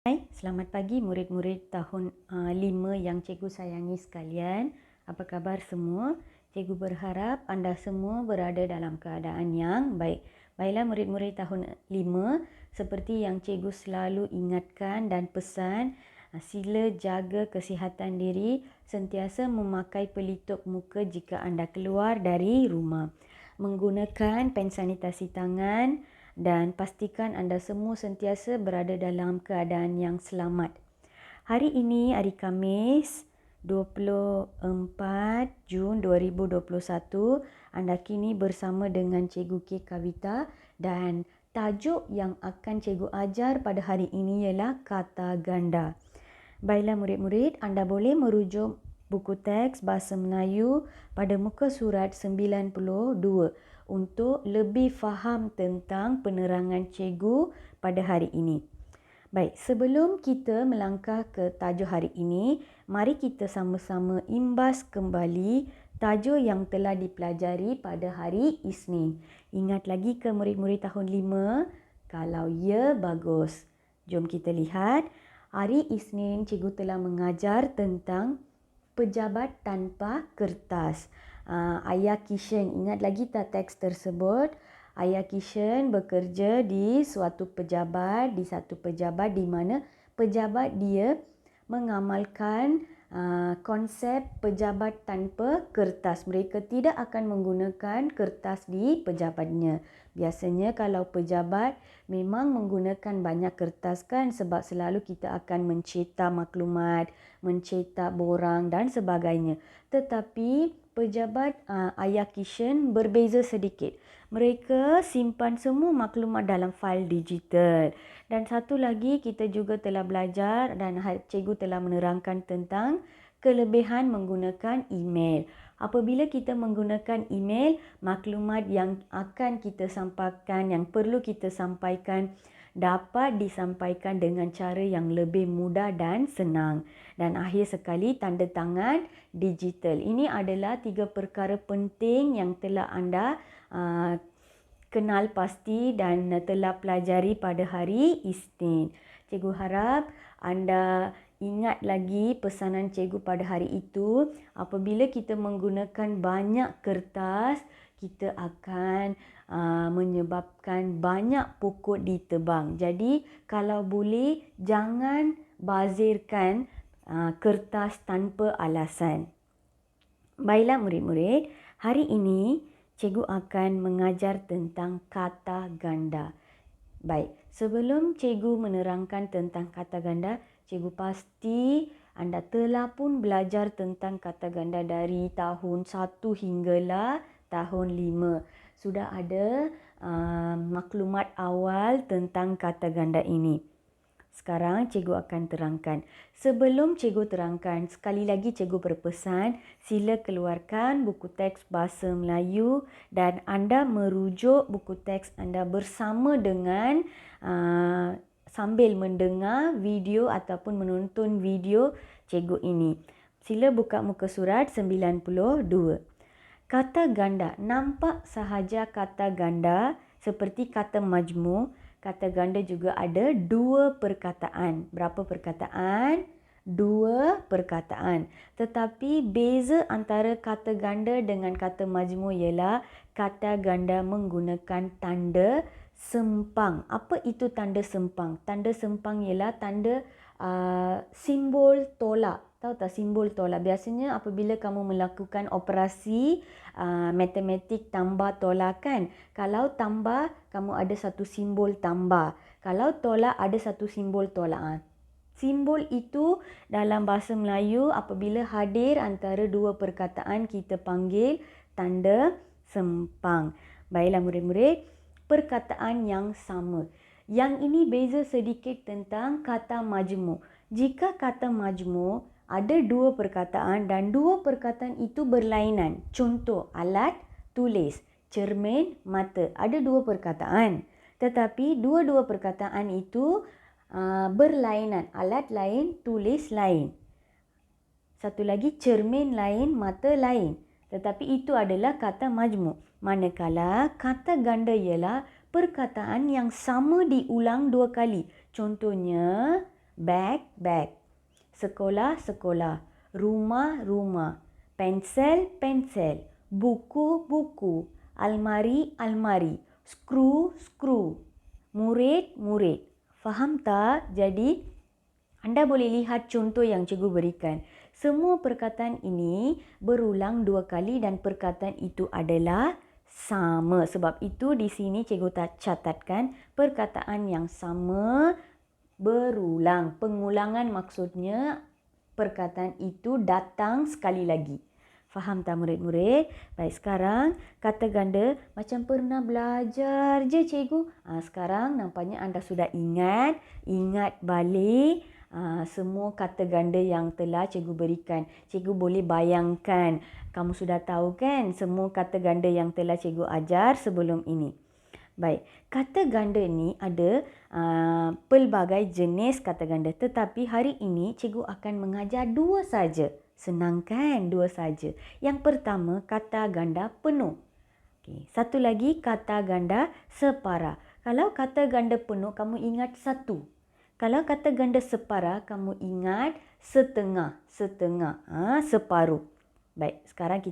Hai, selamat pagi murid-murid tahun 5 yang cikgu sayangi sekalian. Apa khabar semua? Cikgu berharap anda semua berada dalam keadaan yang baik. Baiklah murid-murid tahun 5, seperti yang cikgu selalu ingatkan dan pesan, sila jaga kesihatan diri, sentiasa memakai pelitup muka jika anda keluar dari rumah. Menggunakan pen sanitasi tangan, dan pastikan anda semua sentiasa berada dalam keadaan yang selamat. Hari ini, hari Khamis, 24 Jun 2021, anda kini bersama dengan Cikgu K. Kavita dan tajuk yang akan cikgu ajar pada hari ini ialah kata ganda. Baiklah murid-murid, anda boleh merujuk buku teks Bahasa Melayu pada muka surat 92 untuk lebih faham tentang penerangan cikgu pada hari ini. Baik, sebelum kita melangkah ke tajuk hari ini, mari kita sama-sama imbas kembali tajuk yang telah dipelajari pada hari Isnin. Ingat lagi ke murid-murid tahun 5? Kalau ya, bagus. Jom kita lihat. Hari Isnin, cikgu telah mengajar tentang pejabat tanpa kertas. Ayah Kishen, ingat lagi tak teks tersebut? Ayah Kishen bekerja di satu pejabat di mana pejabat dia mengamalkan konsep pejabat tanpa kertas. Mereka tidak akan menggunakan kertas di pejabatnya. Biasanya kalau pejabat memang menggunakan banyak kertas kan, sebab selalu kita akan mencetak maklumat, mencetak borang dan sebagainya. Tetapi pejabat Ayah Kishen berbeza sedikit. Mereka simpan semua maklumat dalam fail digital. Dan satu lagi, kita juga telah belajar dan cikgu telah menerangkan tentang kelebihan menggunakan email. Apabila kita menggunakan email, maklumat yang akan kita sampaikan, yang perlu kita sampaikan, dapat disampaikan dengan cara yang lebih mudah dan senang. Dan akhir sekali, tanda tangan digital. Ini adalah 3 perkara penting yang telah anda kenal pasti dan telah pelajari pada hari Isnin. Cikgu harap anda ingat lagi pesanan cikgu pada hari itu. Apabila kita menggunakan banyak kertas, kita akan menyebabkan banyak pokok ditebang. Jadi kalau boleh jangan bazirkan kertas tanpa alasan. Baiklah murid-murid, hari ini cikgu akan mengajar tentang kata ganda. Baik, sebelum cikgu menerangkan tentang kata ganda, cikgu pasti anda telah pun belajar tentang kata ganda dari tahun 1 hinggalah tahun 5. Sudah ada maklumat awal tentang kata ganda ini. Sekarang cikgu akan terangkan. Sebelum cikgu terangkan, sekali lagi cikgu berpesan, sila keluarkan buku teks Bahasa Melayu dan anda merujuk buku teks anda bersama dengan sambil mendengar video ataupun menonton video cikgu ini. Sila buka muka surat 92. Kata ganda, nampak sahaja kata ganda seperti kata majmuk. Kata ganda juga ada 2 perkataan. Berapa perkataan? 2 perkataan. Tetapi beza antara kata ganda dengan kata majmuk ialah kata ganda menggunakan tanda sempang. Apa itu tanda sempang? Tanda sempang ialah tanda simbol tolak. Tahu tak simbol tolak? Biasanya apabila kamu melakukan operasi matematik tambah tolak kan. Kalau tambah, kamu ada satu simbol tambah. Kalau tolak, ada satu simbol tolak. Simbol itu dalam bahasa Melayu apabila hadir antara 2 perkataan, kita panggil tanda sempang. Baiklah murid-murid, perkataan yang sama. Yang ini beza sedikit tentang kata majmuk. Jika kata majmuk, ada 2 perkataan dan 2 perkataan itu berlainan. Contoh, alat tulis, cermin, mata. Ada 2 perkataan. Tetapi dua-dua perkataan itu berlainan. Alat lain, tulis lain. Satu lagi, cermin lain, mata lain. Tetapi itu adalah kata majmuk. Manakala kata ganda ialah perkataan yang sama diulang 2 kali. Contohnya, Bag, bag. Sekolah, sekolah. Rumah, rumah. Pensel, pensel. Buku, buku. Almari, almari. Skru, skru. Murid, murid. Faham tak? Jadi, anda boleh lihat contoh yang cikgu berikan. Semua perkataan ini berulang 2 kali dan perkataan itu adalah sama. Sebab itu di sini cikgu catatkan perkataan yang sama berulang. Pengulangan maksudnya perkataan itu datang sekali lagi. Faham tak murid-murid? Baik, sekarang kata ganda macam pernah belajar je cikgu. Sekarang nampaknya anda sudah ingat balik semua kata ganda yang telah cikgu berikan. Cikgu boleh bayangkan. Kamu sudah tahu kan semua kata ganda yang telah cikgu ajar sebelum ini. Baik, kata ganda ni ada pelbagai jenis kata ganda. Tetapi hari ini cikgu akan mengajar 2 saja. Senang kan? 2 saja. Yang pertama, kata ganda penuh. Okay. Satu lagi, kata ganda separa. Kalau kata ganda penuh, kamu ingat 1. Kalau kata ganda separa, kamu ingat setengah. Separuh. Baik, sekarang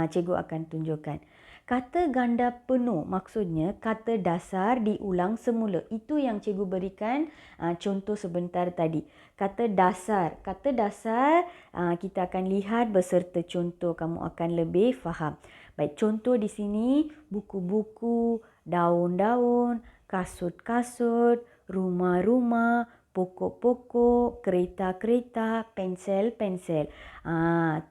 cikgu akan tunjukkan. Kata ganda penuh maksudnya kata dasar diulang semula. Itu yang cikgu berikan contoh sebentar tadi. Kata dasar. Kata dasar kita akan lihat beserta contoh. Kamu akan lebih faham. Baik, contoh di sini buku-buku, daun-daun, kasut-kasut, rumah-rumah, pokok-pokok, kereta-kereta, pensel-pensel.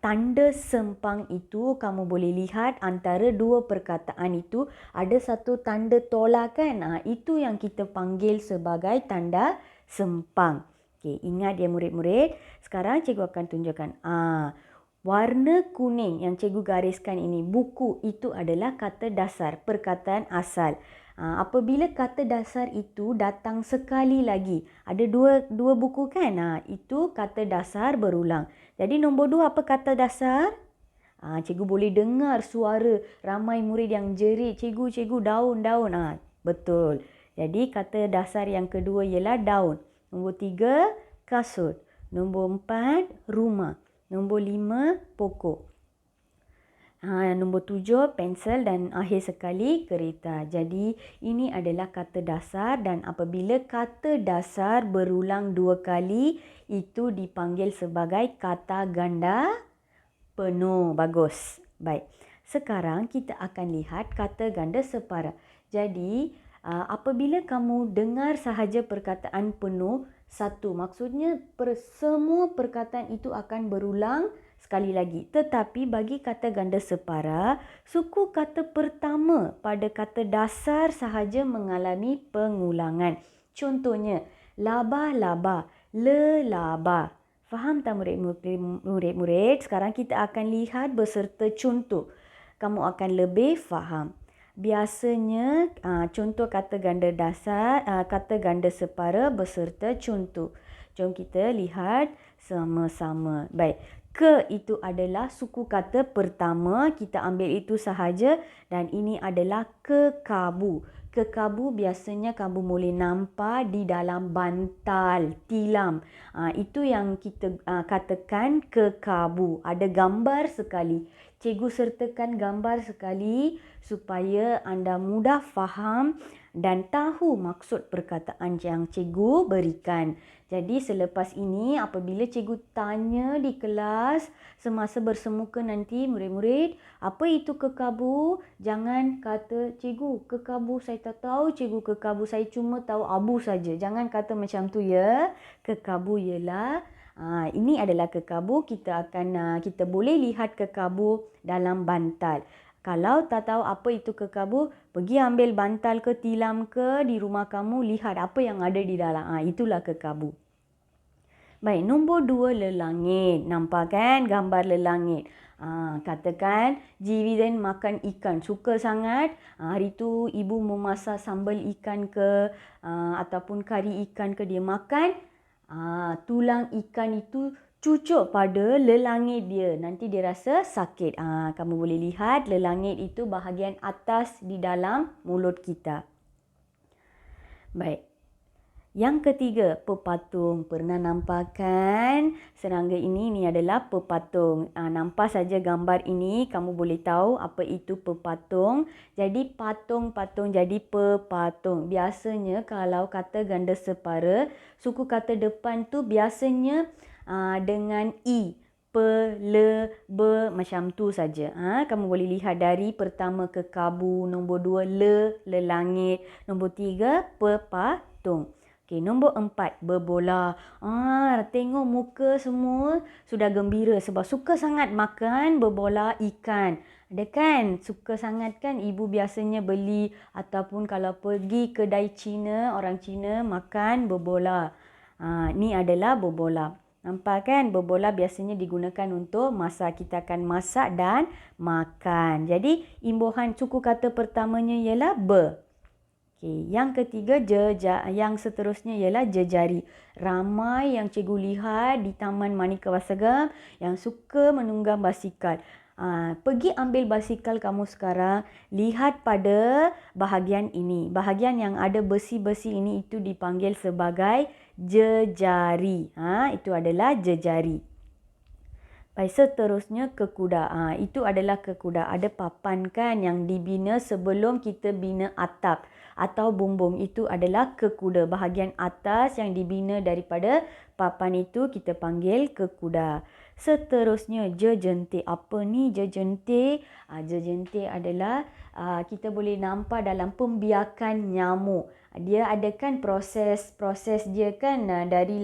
Tanda sempang itu kamu boleh lihat antara 2 perkataan itu ada satu tanda tolak kan. Itu yang kita panggil sebagai tanda sempang. Okay, ingat ya murid-murid. Sekarang cikgu akan tunjukkan. Warna kuning yang cikgu gariskan ini, buku, itu adalah kata dasar, perkataan asal. Apabila kata dasar itu datang sekali lagi, ada dua buku kan? Itu kata dasar berulang. Jadi nombor 2 apa kata dasar? Cikgu boleh dengar suara ramai murid yang jerit, cikgu, daun. Betul. Jadi kata dasar yang kedua ialah daun. Nombor 3, kasut. Nombor 4, rumah. Nombor 5, pokok. Nombor 7, pensel dan akhir sekali kereta. Jadi ini adalah kata dasar dan apabila kata dasar berulang 2 kali, itu dipanggil sebagai kata ganda penuh. Bagus. Baik. Sekarang kita akan lihat kata ganda separa. Jadi apabila kamu dengar sahaja perkataan penuh, 1, maksudnya semua perkataan itu akan berulang sekali lagi. Tetapi bagi kata ganda separa, suku kata pertama pada kata dasar sahaja mengalami pengulangan. Contohnya, laba-laba, lelaba. Faham tak murid-murid? Sekarang kita akan lihat beserta contoh. Kamu akan lebih faham. Biasanya contoh kata ganda dasar, kata ganda separa beserta contoh. Jom kita lihat sama-sama. Baik. Ke itu adalah suku kata pertama, kita ambil itu sahaja dan ini adalah kekabu. Kekabu biasanya kamu boleh nampak di dalam bantal, tilam. Itu yang kita katakan kekabu. Ada gambar sekali. Cikgu sertakan gambar sekali supaya anda mudah faham dan tahu maksud perkataan yang cikgu berikan. Jadi selepas ini apabila cikgu tanya di kelas semasa bersemuka nanti murid-murid, apa itu kekabu? Jangan kata cikgu kekabu saya tak tahu, cikgu kekabu saya cuma tahu abu saja. Jangan kata macam tu ya. Kekabu ialah ini adalah kekabu. Kita boleh lihat kekabu dalam bantal. Kalau tak tahu apa itu kekabu, pergi ambil bantal ke tilam ke di rumah kamu, lihat apa yang ada di dalam. Itulah kekabu. Baik, nombor 2 lelangit. Nampak kan gambar lelangit? Katakan Jiwiden makan ikan. Suka sangat. Hari tu ibu memasak sambal ikan ke ataupun kari ikan ke, dia makan. Tulang ikan itu cucuk pada lelangit dia. Nanti dia rasa sakit. Kamu boleh lihat lelangit itu bahagian atas di dalam mulut kita. Baik. Yang ketiga, pepatung. Pernah nampak kan? Serangga ini adalah pepatung. Nampak saja gambar ini, kamu boleh tahu apa itu pepatung. Jadi patung-patung jadi pepatung. Biasanya kalau kata ganda separa, suku kata depan tu biasanya dengan I. Pe, le, be, macam tu saja. Kamu boleh lihat dari pertama ke kabu, nombor 2 le langit, nombor 3 pepatung. Okey, nombor 4, berbola. Tengok muka semua sudah gembira sebab suka sangat makan berbola ikan. Ada kan? Suka sangat kan ibu biasanya beli ataupun kalau pergi kedai Cina, orang Cina makan berbola. Ni adalah berbola. Nampak kan? Berbola biasanya digunakan untuk masak. Kita akan masak dan makan. Jadi, imbuhan suku kata pertamanya ialah ber. Okay. Yang ketiga, yang seterusnya ialah jejari. Ramai yang cikgu lihat di Taman Manika Wasagam yang suka menunggang basikal. Pergi ambil basikal kamu sekarang, lihat pada bahagian ini. Bahagian yang ada besi-besi ini itu dipanggil sebagai jejari. Itu adalah jejari. Baik, seterusnya kekuda. Itu adalah kekuda. Ada papan kan yang dibina sebelum kita bina atap atau bumbung. Itu adalah kekuda. Bahagian atas yang dibina daripada papan itu kita panggil kekuda. Seterusnya jejentik. Apa ni jejentik? Jejentik adalah kita boleh nampak dalam pembiakan nyamuk. Dia ada kan proses dia kan dari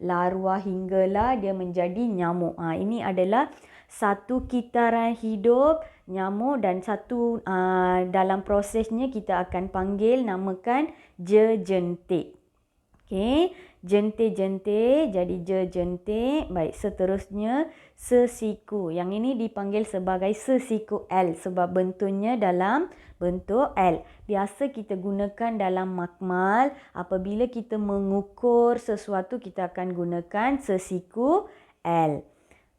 larva hinggalah dia menjadi nyamuk. Ini adalah satu kitaran hidup nyamuk dan satu dalam prosesnya kita akan panggil namakan jejentik. Okey, jentik-jentik jadi jejentik. Baik, seterusnya sesiku. Yang ini dipanggil sebagai sesiku L sebab bentuknya dalam bentuk L. Biasa kita gunakan dalam makmal. Apabila kita mengukur sesuatu, kita akan gunakan sesiku L.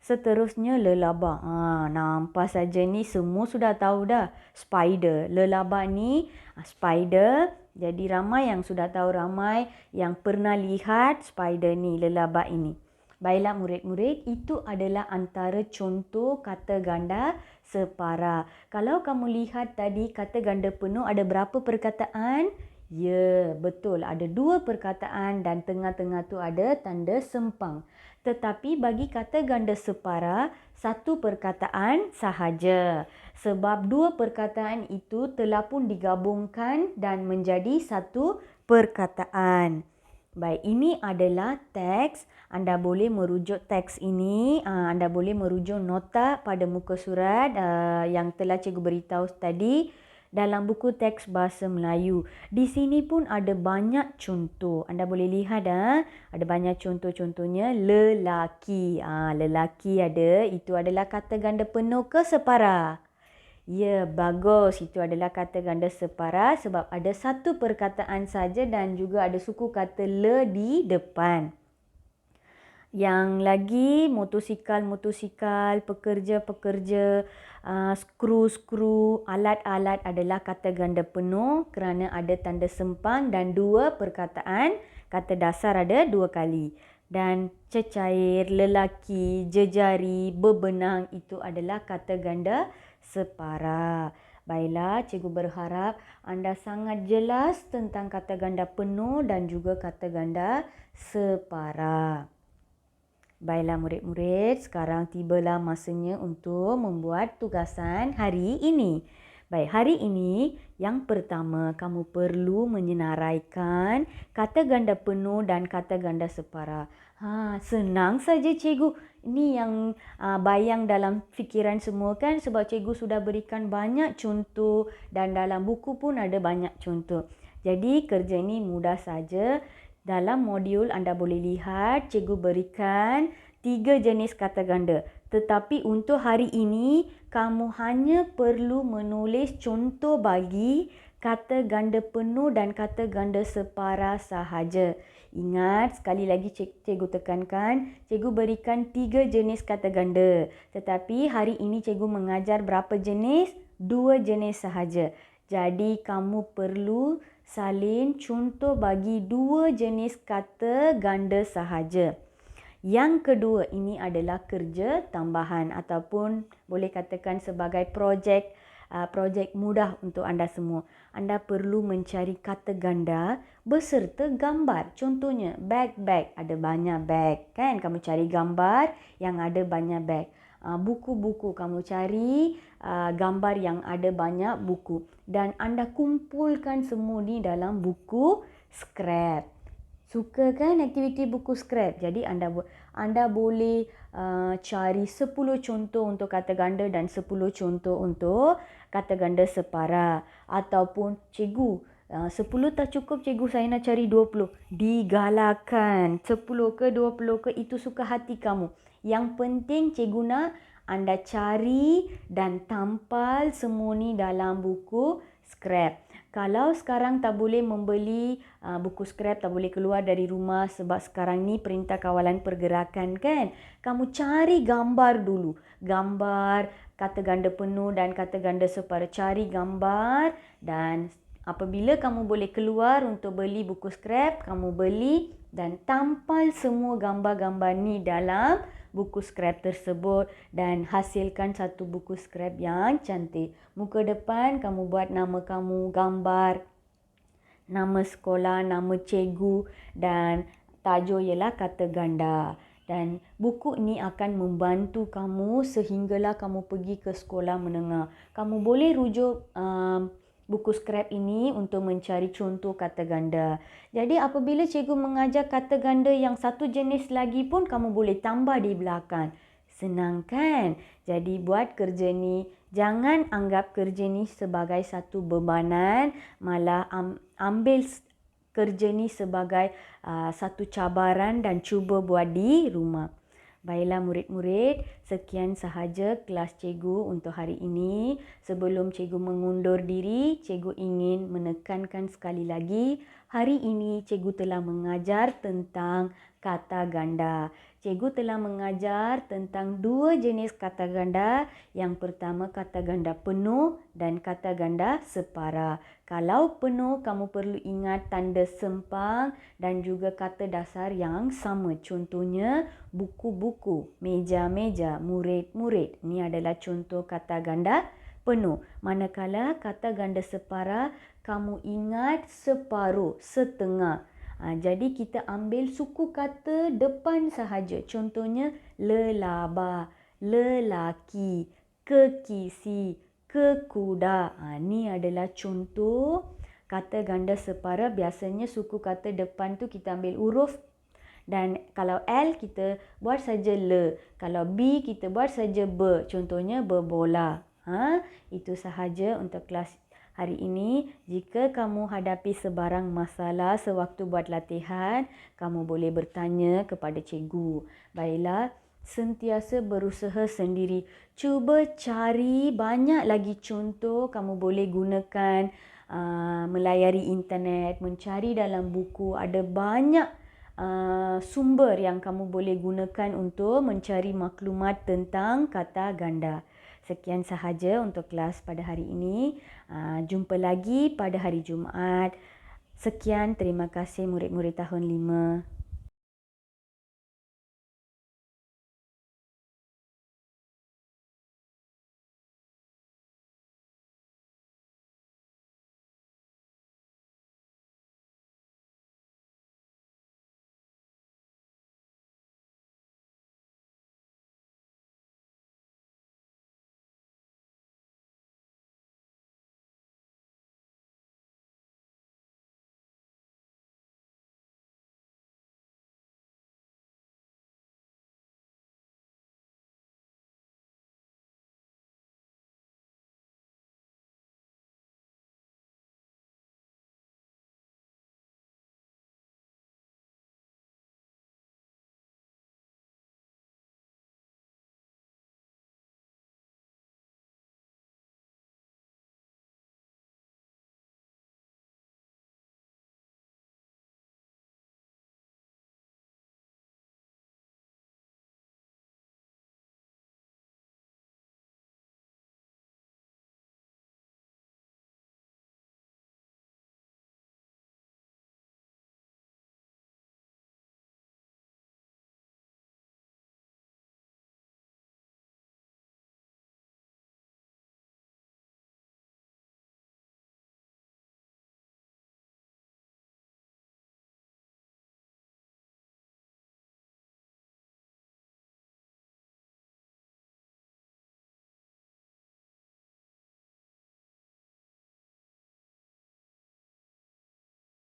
Seterusnya lelabak. Nampak saja ni semua sudah tahu dah. Spider. Lelabak ni spider. Jadi ramai yang sudah tahu, ramai yang pernah lihat spider ni, lelabak ini. Baiklah murid-murid, itu adalah antara contoh kata ganda separa. Kalau kamu lihat tadi kata ganda penuh ada berapa perkataan? Ya, betul. Ada 2 perkataan dan tengah-tengah tu ada tanda sempang. Tetapi bagi kata ganda separa, 1 perkataan sahaja. Sebab 2 perkataan itu telah pun digabungkan dan menjadi 1 perkataan. Baik, ini adalah teks. Anda boleh merujuk teks ini. Anda boleh merujuk nota pada muka surat yang telah cikgu beritahu tadi dalam buku teks bahasa Melayu. Di sini pun ada banyak contoh. Anda boleh lihat ada banyak contoh-contohnya. Lelaki. Lelaki ada. Itu adalah kata ganda penuh ke separa? Ya, bagus. Itu adalah kata ganda separa sebab ada 1 perkataan saja dan juga ada suku kata le di depan. Yang lagi motosikal, pekerja, skru, alat-alat adalah kata ganda penuh kerana ada tanda sempang dan 2 perkataan. Kata dasar ada 2 kali. Dan cecair, lelaki, jejari, bebenang itu adalah kata ganda separa. Baiklah, cikgu berharap anda sangat jelas tentang kata ganda penuh dan juga kata ganda separa. Baiklah murid-murid, sekarang tibalah masanya untuk membuat tugasan hari ini. Baik, hari ini yang pertama kamu perlu menyenaraikan kata ganda penuh dan kata ganda separa. Senang saja cikgu. Ini yang bayang dalam fikiran semua kan sebab cikgu sudah berikan banyak contoh dan dalam buku pun ada banyak contoh. Jadi kerja ini mudah saja. Dalam modul anda boleh lihat cikgu berikan 3 jenis kata ganda. Tetapi untuk hari ini kamu hanya perlu menulis contoh bagi kata ganda penuh dan kata ganda separa sahaja. Ingat, sekali lagi cikgu tekankan, cikgu berikan 3 jenis kata ganda. Tetapi hari ini cikgu mengajar berapa jenis? 2 jenis sahaja. Jadi kamu perlu Salin contoh bagi dua jenis kata ganda sahaja. Yang kedua, ini adalah kerja tambahan ataupun boleh katakan sebagai projek mudah untuk anda semua. Anda perlu mencari kata ganda beserta gambar. Contohnya, bag. Ada banyak bag, kan? Kamu cari gambar yang ada banyak bag. Buku-buku, kamu cari gambar yang ada banyak buku. Dan anda kumpulkan semua ni dalam buku scrap. Suka kan aktiviti buku scrap? Jadi anda boleh cari 10 contoh untuk kata ganda dan 10 contoh untuk kata ganda separa. Ataupun cikgu, 10 tak cukup cikgu, saya nak cari 20. Digalakkan. 10 ke 20 ke, itu suka hati kamu. Yang penting cikgu nak anda cari dan tampal semua ni dalam buku scrap. Kalau sekarang tak boleh membeli buku scrap, tak boleh keluar dari rumah sebab sekarang ni perintah kawalan pergerakan, kan? Kamu cari gambar dulu. Gambar kata ganda penuh dan kata ganda separa. Cari gambar dan apabila kamu boleh keluar untuk beli buku scrap, kamu beli dan tampal semua gambar-gambar ni dalam buku scrap tersebut dan hasilkan satu buku scrap yang cantik. Muka depan kamu buat nama kamu, gambar, nama sekolah, nama cikgu dan tajuk ialah kata ganda. Dan buku ni akan membantu kamu sehinggalah kamu pergi ke sekolah menengah. Kamu boleh rujuk buku scrap ini untuk mencari contoh kata ganda. Jadi apabila cikgu mengajar kata ganda yang satu jenis lagi pun kamu boleh tambah di belakang. Senang kan? Jadi buat kerja ni, jangan anggap kerja ni sebagai satu bebanan, malah ambil kerja ni sebagai satu cabaran dan cuba buat di rumah. Baiklah murid-murid, sekian sahaja kelas cikgu untuk hari ini. Sebelum cikgu mengundur diri, cikgu ingin menekankan sekali lagi, hari ini cikgu telah mengajar tentang kata ganda. Cikgu telah mengajar tentang dua jenis kata ganda. Yang pertama kata ganda penuh dan kata ganda separa. Kalau penuh, kamu perlu ingat tanda sempang dan juga kata dasar yang sama. Contohnya, buku-buku, meja-meja, murid-murid. Ini adalah contoh kata ganda penuh. Manakala kata ganda separa, kamu ingat separuh, setengah. Jadi kita ambil suku kata depan sahaja. Contohnya, lelaba, lelaki, kekisi, ke kuda. Ni adalah contoh kata ganda separa. Biasanya suku kata depan tu kita ambil huruf. Dan kalau L kita buat saja le. Kalau B kita buat saja be. Contohnya berbola. Itu sahaja untuk kelas hari ini. Jika kamu hadapi sebarang masalah sewaktu buat latihan, kamu boleh bertanya kepada cikgu. Baiklah. Sentiasa berusaha sendiri. Cuba cari banyak lagi contoh. Kamu boleh gunakan melayari internet, mencari dalam buku. Ada banyak sumber yang kamu boleh gunakan untuk mencari maklumat tentang kata ganda. Sekian sahaja untuk kelas pada hari ini. Jumpa lagi pada hari Jumaat. Sekian, terima kasih murid-murid tahun 5.